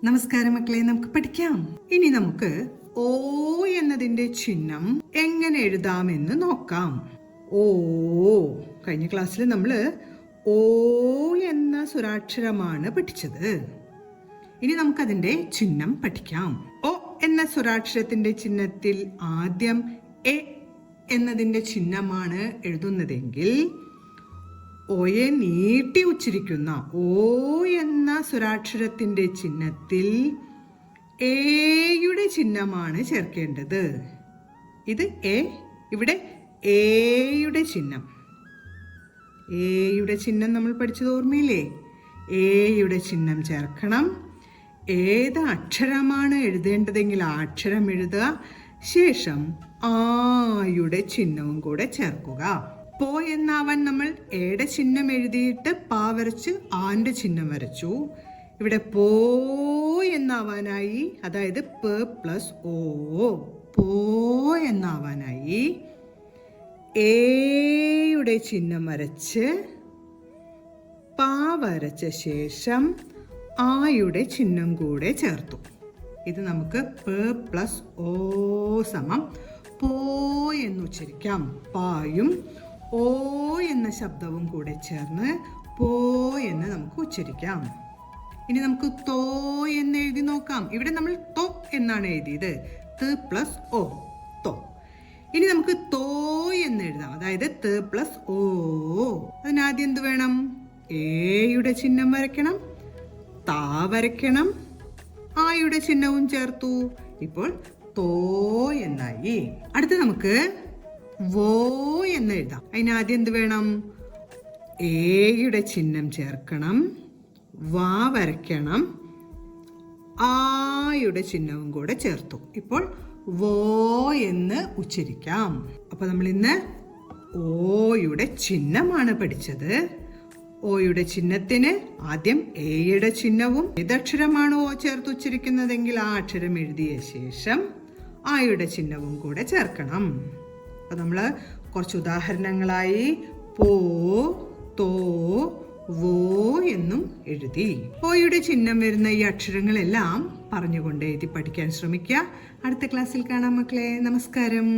നമസ്കാരം മക്കളെ, നമുക്ക് പഠിക്കാം. ഇനി നമുക്ക് ഓ എന്നതിന്റെ ചിഹ്നം എങ്ങനെ എഴുതാമെന്ന് നോക്കാം. ഓ, കഴിഞ്ഞ ക്ലാസ്സിൽ നമ്മള് ഓ എന്ന സ്വരാക്ഷരമാണ് പഠിച്ചത്. ഇനി നമുക്കതിന്റെ ചിഹ്നം പഠിക്കാം. ഓ എന്ന സ്വരാക്ഷരത്തിന്റെ ചിഹ്നത്തിൽ ആദ്യം എ എന്നതിന്റെ ചിഹ്നമാണ് എഴുതുന്നതെങ്കിൽ ഓയെ നീട്ടി ഉച്ചരിക്കുന്ന ഓ എന്ന സ്വരാക്ഷരത്തിന്റെ ചിഹ്നത്തിൽ എയുടെ ചിഹ്നമാണ് ചേർക്കേണ്ടത്. ഇത് എ, ഇവിടെ എയുടെ ചിഹ്നം. എയുടെ ചിഹ്നം നമ്മൾ പഠിച്ചത് ഓർമ്മയില്ലേ? എയുടെ ചിഹ്നം ചേർക്കണം. ഏത് അക്ഷരമാണ് എഴുതേണ്ടതെങ്കിൽ ആ അക്ഷരം എഴുതുക. ശേഷം ആയുടെ ചിഹ്നവും കൂടെ ചേർക്കുക. പോ എന്നാവാൻ നമ്മൾ എയുടെ ചിഹ്നം എഴുതിയിട്ട് പാ വരച്ച് ആന്റെ ചിഹ്നം വരച്ചു. ഇവിടെ പോ എന്നാവാനായി, അതായത് പ പ്ലസ് ഓ, പോ എന്നാവാനായി എയുടെ ചിഹ്നം വരച്ച് പാ വരച്ച ശേഷം ആയുടെ ചിഹ്നം കൂടെ ചേർത്തു. ഇത് നമുക്ക് പ പ്ലസ് ഓ സമം പോ എന്ന് ഉച്ചരിക്കാം. പായും ഓ എന്ന ശബ്ദവും കൂടെ ചേർന്ന് പോ എന്ന് നമുക്ക് ഉച്ചരിക്കാം. ഇനി നമുക്ക് തോ എന്ന് എഴുതി നോക്കാം. ഇവിടെ നമ്മൾ തോ എന്നാണ് എഴുതിയത്. ത പ്ലസ് ഓ, തോ. ഇനി നമുക്ക് തോ എന്ന് എഴുതാം, അതായത് ത പ്ലസ് ഓ. അതിനാദ്യം എന്ത് വേണം? എയുടെ ചിഹ്നം വരയ്ക്കണം, താ വരയ്ക്കണം, ആയുടെ ചിഹ്നവും ചേർത്തു. ഇപ്പോൾ തോ എന്നായി. അടുത്ത നമുക്ക് വോ എന്ന് എഴുതാം. അതിനാദ്യം എന്ത് വേണം? എയുടെ ചിഹ്നം ചേർക്കണം, വാ വരയ്ക്കണം, ആയുടെ ചിഹ്നവും കൂടെ ചേർത്തു. ഇപ്പോൾ വോ എന്ന് ഉച്ചരിക്കാം. അപ്പൊ നമ്മൾ ഇന്ന് ഓയുടെ ചിഹ്നമാണ് പഠിച്ചത്. ഓയുടെ ചിഹ്നത്തിന് ആദ്യം എയുടെ ചിഹ്നവും ഏതക്ഷരമാണ് ഓ ചേർത്ത് ഉച്ചരിക്കുന്നതെങ്കിൽ ആ അക്ഷരം എഴുതിയ ശേഷം ആയുടെ ചിഹ്നവും കൂടെ ചേർക്കണം. അപ്പൊ നമ്മള് കുറച്ച് ഉദാഹരണങ്ങളായി പോ, തോ, വോ എന്നും എഴുതി. ഓയുടെ ചിഹ്നം വരുന്ന ഈ അക്ഷരങ്ങളെല്ലാം പറഞ്ഞുകൊണ്ട് എഴുതി പഠിക്കാൻ ശ്രമിക്കുക. അടുത്ത ക്ലാസ്സിൽ കാണാം മക്കളെ. നമസ്കാരം.